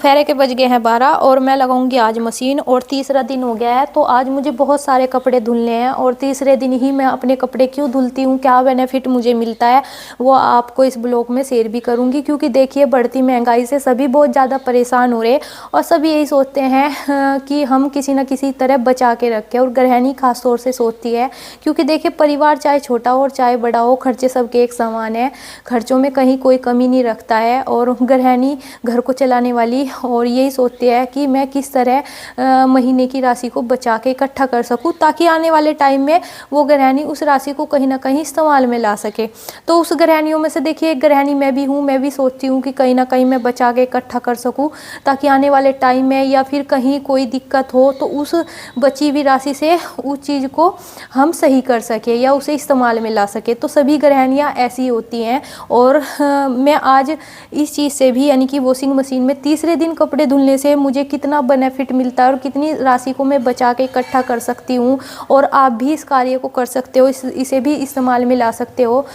दोपहर के बज गए हैं 12 और मैं लगाऊंगी आज मशीन। और तीसरा दिन हो गया है, तो आज मुझे बहुत सारे कपड़े धुलने हैं। और तीसरे दिन ही मैं अपने कपड़े क्यों धुलती हूँ, क्या बेनिफिट मुझे मिलता है, वो आपको इस ब्लॉग में शेयर भी करूँगी। क्योंकि देखिए, बढ़ती महंगाई से सभी बहुत ज़्यादा परेशान हो रहे हैं और सभी यही सोचते हैं कि हम किसी न किसी तरह बचा के रखें। और गृहिणी खास तौर से सोचती है, क्योंकि देखिए परिवार चाहे छोटा हो और चाहे बड़ा हो, खर्चे सबके एक समान है। खर्चों में कहीं कोई कमी नहीं रखता है। और गृहिणी घर को चलाने वाली और यही सोचती है कि मैं किस तरह महीने की राशि को बचा के इकट्ठा कर सकूं, ताकि आने वाले टाइम में वो गृहिणी उस राशि को कहीं ना कहीं इस्तेमाल में ला सके। तो उस गृहिणियों में से देखिए एक गृहिणी मैं भी हूँ। मैं भी सोचती हूँ कि कहीं ना कहीं मैं बचा के इकट्ठा कर सकूँ, ताकि आने वाले टाइम में या फिर कहीं कोई दिक्कत हो तो उस बची हुई राशि से उस चीज़ को हम सही कर सके या उसे इस्तेमाल में ला सके। तो सभी गृहिणियाँ ऐसी होती हैं। और मैं आज इस चीज़ से भी, यानी कि वॉशिंग मशीन में तीसरे दिन कपड़े धुलने से मुझे कितना बेनिफिट मिलता है और कितनी राशि को मैं बचा के इकट्ठा कर सकती हूँ। और आप भी इस कार्य को कर सकते हो, इसे भी इस्तेमाल में ला सकते हो।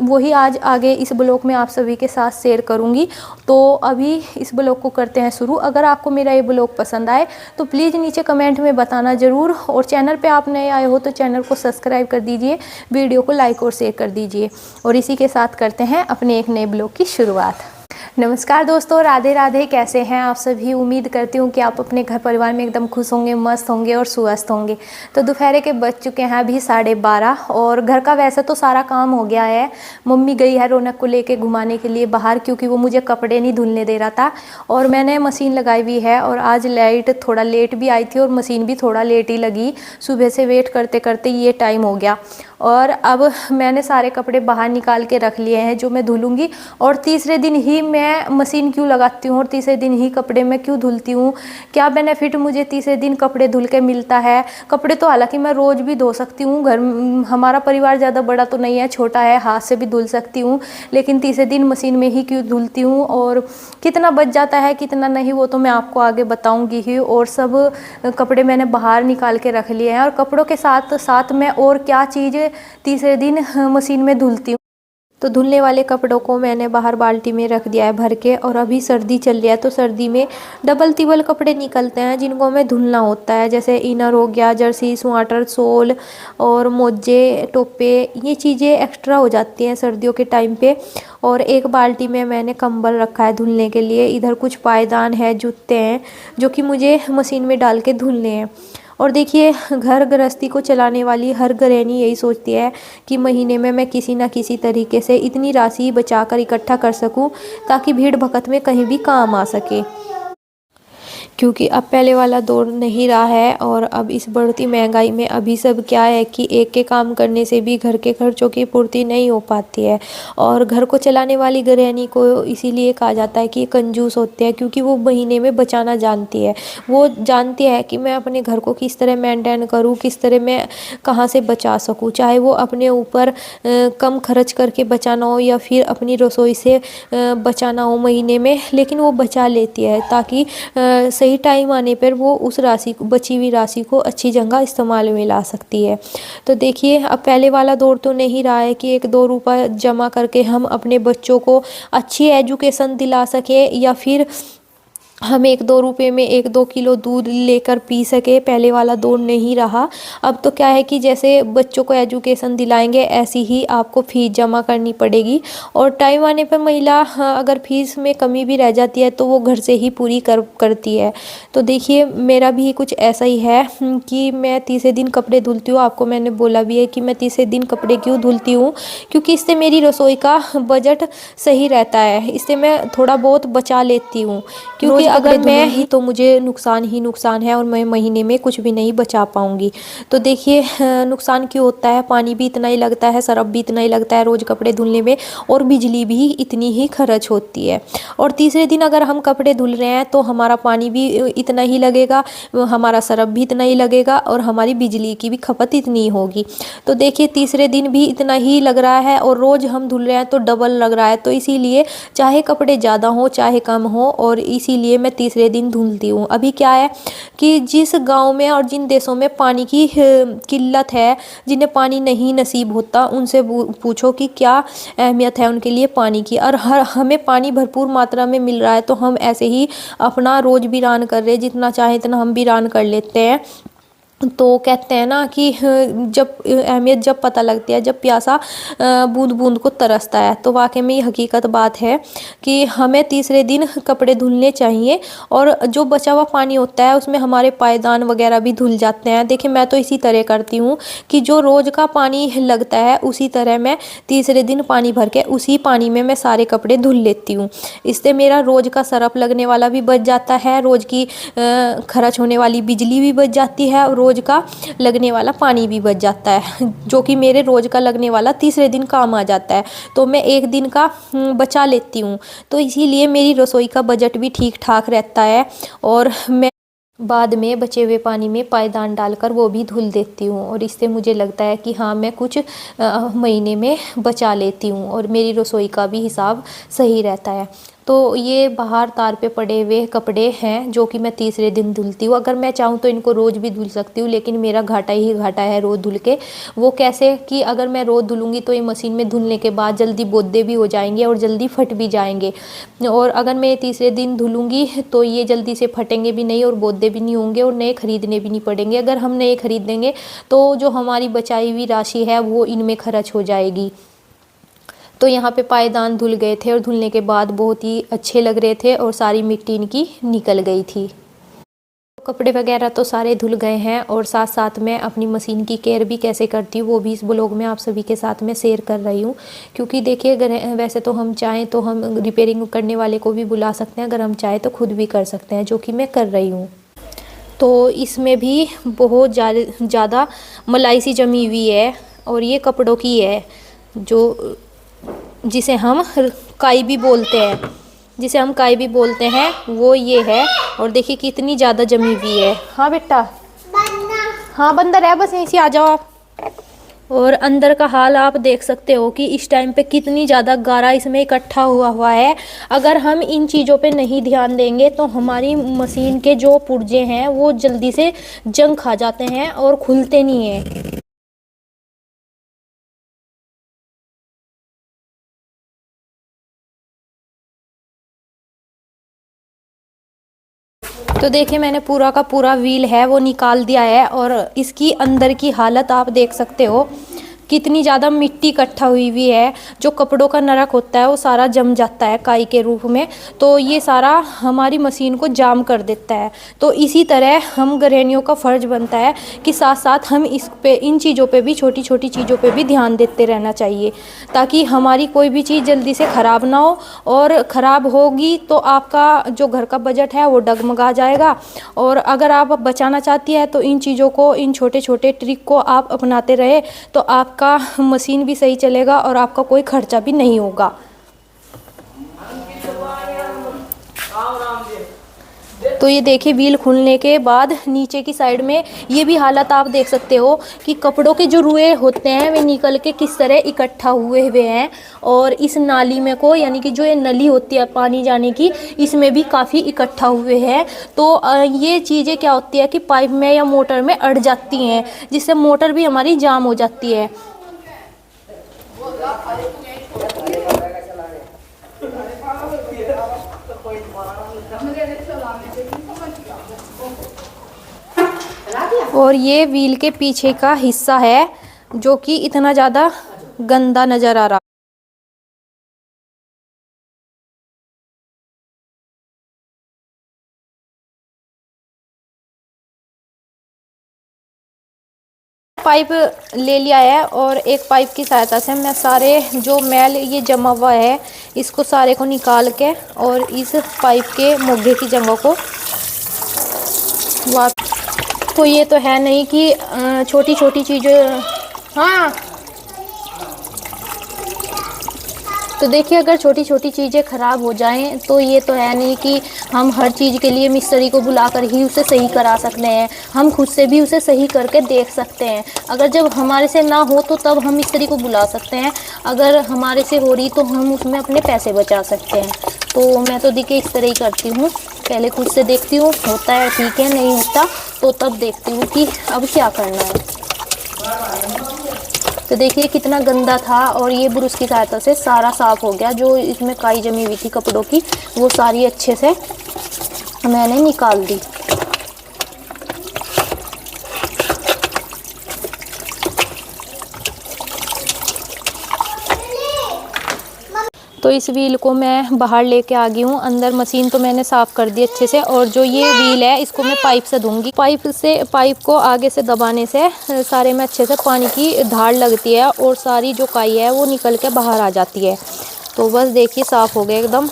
वही आज आगे इस ब्लॉग में आप सभी के साथ शेयर करूँगी। तो अभी इस ब्लॉग को करते हैं शुरू। अगर आपको मेरा ये ब्लॉग पसंद आए तो प्लीज़ नीचे कमेंट में बताना ज़रूर। और चैनल पे आप नए आए हो तो चैनल को सब्सक्राइब कर दीजिए, वीडियो को लाइक और शेयर कर दीजिए। और इसी के साथ करते हैं अपने एक नए ब्लॉग की शुरुआत। नमस्कार दोस्तों, राधे राधे। कैसे हैं आप सभी? उम्मीद करती हूँ कि आप अपने घर परिवार में एकदम खुश होंगे, मस्त होंगे और स्वस्थ होंगे। तो दोपहर के बज चुके हैं अभी 12:30 और घर का वैसे तो सारा काम हो गया है। मम्मी गई है रौनक को लेके घुमाने के लिए बाहर, क्योंकि वो मुझे कपड़े नहीं धुलने दे रहा था। और मैंने मशीन लगाई हुई है। और आज लाइट थोड़ा लेट भी आई थी और मशीन भी थोड़ा लेट ही लगी। सुबह से वेट करते करते ये टाइम हो गया। और अब मैंने सारे कपड़े बाहर निकाल के रख लिए हैं जो मैं धुलूंगी। और तीसरे दिन ही मैं मशीन क्यों लगाती हूँ और तीसरे दिन ही कपड़े मैं क्यों धुलती हूँ, क्या बेनिफिट मुझे तीसरे दिन कपड़े धुल के मिलता है। कपड़े तो हालांकि मैं रोज़ भी धो सकती हूँ, घर हमारा परिवार ज़्यादा बड़ा तो नहीं है, छोटा है, हाथ से भी धुल सकती हूँ। लेकिन तीसरे दिन मशीन में ही क्यों धुलती हूँ और कितना बच जाता है कितना नहीं, वो तो मैं आपको आगे बताऊँगी ही। और सब कपड़े मैंने बाहर निकाल के रख लिए हैं। और कपड़ों के साथ साथ मैं और क्या चीज़ तीसरे दिन मशीन में धुलती हूँ। तो धुलने वाले कपड़ों को मैंने बाहर बाल्टी में रख दिया है भर के। और अभी सर्दी चल रही है तो सर्दी में डबल तिबल कपड़े निकलते हैं जिनको हमें धुलना होता है। जैसे इनर हो गया, जर्सी, स्वेटर, शॉल और मोजे, टोपे, ये चीज़ें एक्स्ट्रा हो जाती हैं सर्दियों के टाइम पे। और एक बाल्टी में मैंने कंबल रखा है धुलने के लिए। इधर कुछ पायदान है, जूते हैं जो कि मुझे मशीन में डाल के धुलने हैं। और देखिए, घर गृहस्थी को चलाने वाली हर गृहिणी यही सोचती है कि महीने में मैं किसी ना किसी तरीके से इतनी राशि बचाकर इकट्ठा कर सकूं, ताकि भीड़ भकत में कहीं भी काम आ सके। क्योंकि अब पहले वाला दौर नहीं रहा है। और अब इस बढ़ती महंगाई में अभी सब क्या है कि एक के काम करने से भी घर के खर्चों की पूर्ति नहीं हो पाती है। और घर को चलाने वाली गृहिणी को इसीलिए कहा जाता है कि कंजूस होते हैं, क्योंकि वो महीने में बचाना जानती है। वो जानती है कि मैं अपने घर को किस तरह मेंटेन करूँ, किस तरह मैं कहाँ से बचा सकूँ, चाहे वो अपने ऊपर कम खर्च करके बचाना हो या फिर अपनी रसोई से बचाना हो महीने में, लेकिन वो बचा लेती है ताकि सही टाइम आने पर वो उस राशि को, बची हुई राशि को अच्छी जगह इस्तेमाल में ला सकती है। तो देखिए, अब पहले वाला दौर तो नहीं रहा है कि 1-2 रुपये जमा करके हम अपने बच्चों को अच्छी एजुकेशन दिला सके या फिर हम 1-2 रुपये में 1-2 किलो दूध लेकर पी सके। पहले वाला दौर नहीं रहा। अब तो क्या है कि जैसे बच्चों को एजुकेशन दिलाएंगे ऐसी ही आपको फ़ीस जमा करनी पड़ेगी। और टाइम आने पर महिला अगर फीस में कमी भी रह जाती है तो वो घर से ही पूरी करती है। तो देखिए, मेरा भी कुछ ऐसा ही है कि मैं तीसरे दिन कपड़े धुलती हूँ। आपको मैंने बोला भी है कि मैं तीसरे दिन कपड़े क्यों धुलती हूँ, क्योंकि इससे मेरी रसोई का बजट सही रहता है। इससे मैं थोड़ा बहुत बचा लेती हूँ, क्योंकि अगर मैं ही तो मुझे नुकसान ही नुकसान है और मैं महीने में कुछ भी नहीं बचा पाऊंगी। तो देखिए, नुकसान क्यों होता है, पानी भी इतना ही लगता है, सरफ भी इतना ही लगता है रोज़ कपड़े धुलने में, और बिजली भी इतनी ही खर्च होती है। और तीसरे दिन अगर हम कपड़े धुल रहे हैं तो हमारा पानी भी इतना ही लगेगा, हमारा सरफ भी इतना ही लगेगा और हमारी बिजली की भी खपत इतनी ही होगी। तो देखिए, तीसरे दिन भी इतना ही लग रहा है और रोज़ हम धुल रहे हैं तो डबल लग रहा है। तो इसीलिए चाहे कपड़े ज़्यादा हो चाहे कम हो, और इसीलिए मैं तीसरे दिन धुलती हूँ। अभी क्या है कि जिस गांव में और जिन देशों में पानी की किल्लत है, जिन्हें पानी नहीं नसीब होता, उनसे पूछो कि क्या अहमियत है उनके लिए पानी की। और हमें पानी भरपूर मात्रा में मिल रहा है तो हम ऐसे ही अपना रोज़ वीरान कर रहे हैं, जितना चाहे इतना हम वीरान कर लेते हैं। तो कहते हैं ना कि जब अहमियत जब पता लगती है, जब प्यासा बूंद बूंद को तरसता है। तो वाकई में ये हकीकत बात है कि हमें तीसरे दिन कपड़े धुलने चाहिए। और जो बचा हुआ पानी होता है उसमें हमारे पायदान वगैरह भी धुल जाते हैं। देखिए मैं तो इसी तरह करती हूँ कि जो रोज़ का पानी लगता है उसी तरह मैं तीसरे दिन पानी भर के उसी पानी में मैं सारे कपड़े धुल लेती हूँ। इससे मेरा रोज़ का सरफ लगने वाला भी बच जाता है, रोज़ की खर्च होने वाली बिजली भी बच जाती है, और रोज़ का लगने वाला पानी भी बच जाता है, जो कि मेरे रोज़ का लगने वाला तीसरे दिन काम आ जाता है। तो मैं एक दिन का बचा लेती हूँ। तो इसीलिए मेरी रसोई का बजट भी ठीक ठाक रहता है। और मैं बाद में बचे हुए पानी में पायदान डालकर वो भी धुल देती हूँ। और इससे मुझे लगता है कि हाँ मैं कुछ महीने में बचा लेती हूँ और मेरी रसोई का भी हिसाब सही रहता है। तो ये बाहर तार पे पड़े हुए कपड़े हैं जो कि मैं तीसरे दिन धुलती हूँ। अगर मैं चाहूँ तो इनको रोज़ भी धुल सकती हूँ, लेकिन मेरा घाटा ही घाटा है रोज़ धुल के। वो कैसे कि अगर मैं रोज़ धुलूँगी तो ये मशीन में धुलने के बाद जल्दी बोदे भी हो जाएंगे और जल्दी फट भी जाएंगे। और अगर मैं तीसरे दिन धुलूँगी तो ये जल्दी से फटेंगे भी नहीं और बोदे भी नहीं होंगे और नए ख़रीदने भी नहीं पड़ेंगे। अगर हम नए ख़रीदेंगे तो जो हमारी बचाई हुई राशि है वो इनमें खर्च हो जाएगी। तो यहाँ पे पायदान धुल गए थे और धुलने के बाद बहुत ही अच्छे लग रहे थे और सारी मिट्टी इनकी निकल गई थी। कपड़े वगैरह तो सारे धुल गए हैं और साथ साथ मैं अपनी मशीन की केयर भी कैसे करती हूँ वो भी इस ब्लॉग में आप सभी के साथ में शेयर कर रही हूँ। क्योंकि देखिए अगर वैसे तो हम चाहें तो हम रिपेयरिंग करने वाले को भी बुला सकते हैं, अगर हम चाहें तो खुद भी कर सकते हैं, जो कि मैं कर रही हूँ। तो इसमें भी बहुत ज़्यादा मलाई सी जमी हुई है और ये कपड़ों की है, जो जिसे हम काई भी बोलते हैं, वो ये है। और देखिए कितनी ज़्यादा जमी हुई है। हाँ बेटा, हाँ बंदर है, बस यहीं से आ जाओ आप। और अंदर का हाल आप देख सकते हो कि इस टाइम पे कितनी ज़्यादा गारा इसमें इकट्ठा हुआ है। अगर हम इन चीज़ों पे नहीं ध्यान देंगे तो हमारी मशीन के जो पुर्जे हैं वो जल्दी से जंग खा जाते हैं और खुलते नहीं हैं। तो देखिए मैंने पूरा का पूरा व्हील है वो निकाल दिया है और इसकी अंदर की हालत आप देख सकते हो कितनी ज़्यादा मिट्टी इकट्ठा हुई है। जो कपड़ों का नरक होता है वो सारा जम जाता है काई के रूप में, तो ये सारा हमारी मशीन को जाम कर देता है। तो इसी तरह हम गृहिणियों का फ़र्ज़ बनता है कि साथ साथ हम इन चीज़ों पे भी, छोटी छोटी चीज़ों पे भी ध्यान देते रहना चाहिए, ताकि हमारी कोई भी चीज़ जल्दी से ख़राब ना हो। और ख़राब होगी तो आपका जो घर का बजट है वो डगमगा जाएगा। और अगर आप बचाना चाहती है तो इन चीज़ों को, इन छोटे छोटे ट्रिक को आप अपनाते रहे तो आपका मशीन भी सही चलेगा और आपका कोई खर्चा भी नहीं होगा। तो ये देखिए व्हील खुलने के बाद नीचे की साइड में ये भी हालत आप देख सकते हो कि कपड़ों के जो रुए होते हैं वे निकल के किस तरह इकट्ठा हुए हैं। और इस नाली में को, यानी कि जो ये नली होती है पानी जाने की, इसमें भी काफ़ी इकट्ठा हुए हैं। तो ये चीज़ें क्या होती है कि पाइप में या मोटर में अड़ जाती हैं, जिससे मोटर भी हमारी जाम हो जाती है। और ये व्हील के पीछे का हिस्सा है जो कि इतना ज़्यादा गंदा नज़र आ रहा। पाइप ले लिया है और एक पाइप की सहायता से मैं सारे जो मैल ये जमा हुआ है इसको सारे को निकाल के और इस पाइप के मोगे की जगह को तो ये तो है नहीं कि छोटी छोटी चीज़ें। हाँ तो देखिए, अगर छोटी छोटी चीज़ें ख़राब हो जाएं तो ये तो है नहीं कि हम हर चीज़ के लिए मिस्त्री को बुलाकर ही उसे सही करा सकते हैं। हम खुद से भी उसे सही करके देख सकते हैं। अगर जब हमारे से ना हो तो तब हम मिस्त्री को बुला सकते हैं। अगर हमारे से हो रही तो हम उसमें अपने पैसे बचा सकते हैं। तो मैं तो देखिए इस तरह ही करती हूँ, पहले खुद से देखती हूँ होता है ठीक है, नहीं होता तो तब देखती हूँ कि अब क्या करना है। तो देखिए कितना गंदा था और ये ब्रश की सहायता से सारा साफ़ हो गया। जो इसमें काई जमी हुई थी कपड़ों की वो सारी अच्छे से मैंने निकाल दी। तो इस व्हील को मैं बाहर लेके आ गई हूँ। अंदर मशीन तो मैंने साफ़ कर दी अच्छे से, और जो ये व्हील है इसको मैं पाइप से धोऊंगी। पाइप को आगे से दबाने से सारे में अच्छे से पानी की धार लगती है और सारी जो काई है वो निकल के बाहर आ जाती है। तो बस देखिए साफ़ हो गया एकदम।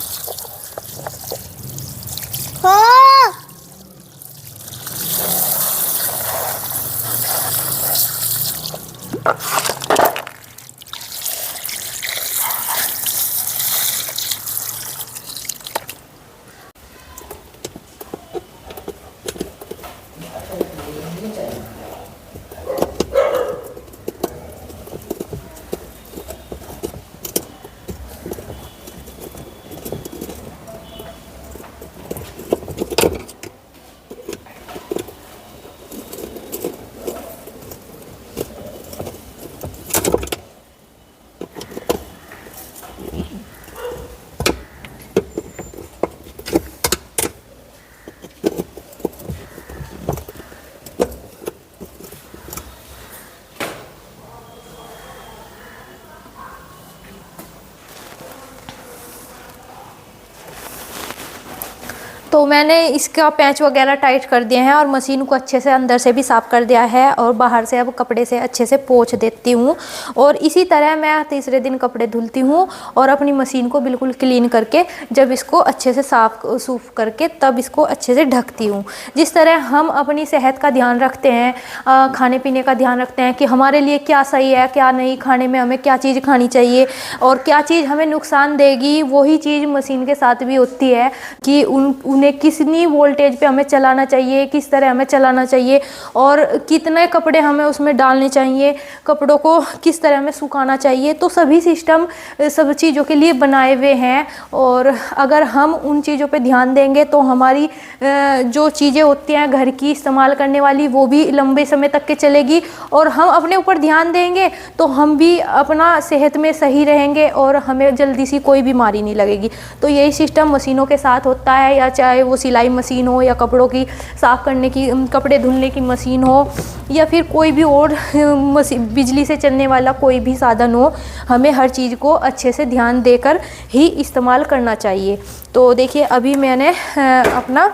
तो मैंने इसका पैच वगैरह टाइट कर दिए हैं और मशीन को अच्छे से अंदर से भी साफ़ कर दिया है और बाहर से अब कपड़े से अच्छे से पोंछ देती हूँ। और इसी तरह मैं तीसरे दिन कपड़े धुलती हूँ और अपनी मशीन को बिल्कुल क्लीन करके जब इसको अच्छे से साफ़ सूफ करके तब इसको अच्छे से ढकती हूँ। जिस तरह हम अपनी सेहत का ध्यान रखते हैं, खाने पीने का ध्यान रखते हैं कि हमारे लिए क्या सही है क्या नहीं, खाने में हमें क्या चीज़ खानी चाहिए और क्या चीज़ हमें नुकसान देगी, वही चीज़ मशीन के साथ भी होती है कि उन्हें कितनी वोल्टेज पे हमें चलाना चाहिए, किस तरह हमें चलाना चाहिए और कितने कपड़े हमें उसमें डालने चाहिए, कपड़ों को किस तरह में सुखाना चाहिए। तो सभी सिस्टम सब चीज़ों के लिए बनाए हुए हैं और अगर हम उन चीज़ों पे ध्यान देंगे तो हमारी जो चीज़ें होती हैं घर की इस्तेमाल करने वाली वो भी लंबे समय तक के चलेगी और हम अपने ऊपर ध्यान देंगे तो हम भी अपना सेहत में सही रहेंगे और हमें जल्दी सी कोई बीमारी नहीं लगेगी। तो यही सिस्टम मशीनों के साथ होता है, या चाहे वो सिलाई मशीन हो या कपड़ों की साफ़ करने की, कपड़े धुलने की मशीन हो या फिर कोई भी और बिजली से चलने वाला कोई भी साधन हो, हमें हर चीज़ को अच्छे से ध्यान देकर ही इस्तेमाल करना चाहिए। तो देखिए अभी मैंने अपना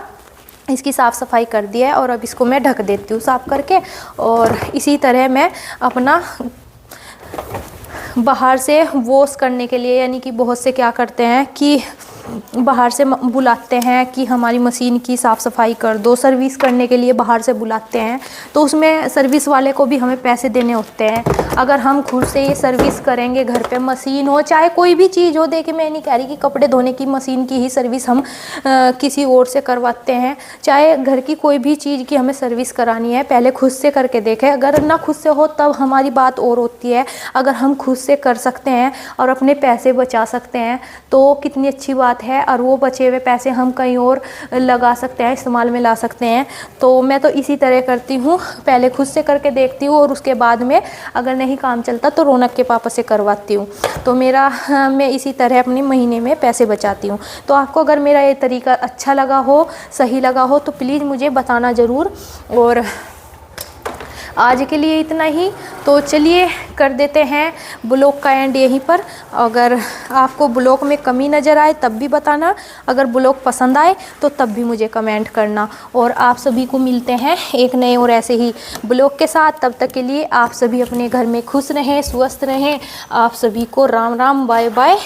इसकी साफ़ सफाई कर दिया है और अब इसको मैं ढक देती हूँ साफ़ करके। और इसी तरह मैं अपना बाहर से वॉश करने के लिए, यानी कि बहुत से क्या करते हैं कि बाहर से बुलाते हैं कि हमारी मशीन की साफ़ सफाई कर दो, सर्विस करने के लिए बाहर से बुलाते हैं, तो उसमें सर्विस वाले को भी हमें पैसे देने होते हैं। अगर हम खुद से ये सर्विस करेंगे घर पे, मशीन हो चाहे कोई भी चीज़ हो, देखिए मैं नहीं कह रही कि कपड़े धोने की मशीन की ही सर्विस हम किसी और से करवाते हैं, चाहे घर की कोई भी चीज़ की हमें सर्विस करानी है पहले खुद से करके देखें। अगर ना खुद से हो तब हमारी बात और होती है, अगर हम खुद से कर सकते हैं और अपने पैसे बचा सकते हैं तो कितनी अच्छी बात है। और वो बचे हुए पैसे हम कहीं और लगा सकते हैं, इस्तेमाल में ला सकते हैं। तो मैं तो इसी तरह करती हूँ, पहले खुद से करके देखती हूँ और उसके बाद में अगर नहीं काम चलता तो रौनक के पापा से करवाती हूँ। तो मैं इसी तरह अपने महीने में पैसे बचाती हूँ। तो आपको अगर मेरा ये तरीका अच्छा लगा हो, सही लगा हो तो प्लीज़ मुझे बताना ज़रूर। और आज के लिए इतना ही, तो चलिए कर देते हैं ब्लॉग का एंड यहीं पर। अगर आपको ब्लॉग में कमी नज़र आए तब भी बताना, अगर ब्लॉग पसंद आए तो तब भी मुझे कमेंट करना। और आप सभी को मिलते हैं एक नए और ऐसे ही ब्लॉग के साथ। तब तक के लिए आप सभी अपने घर में खुश रहें, स्वस्थ रहें। आप सभी को राम राम, बाय बाय।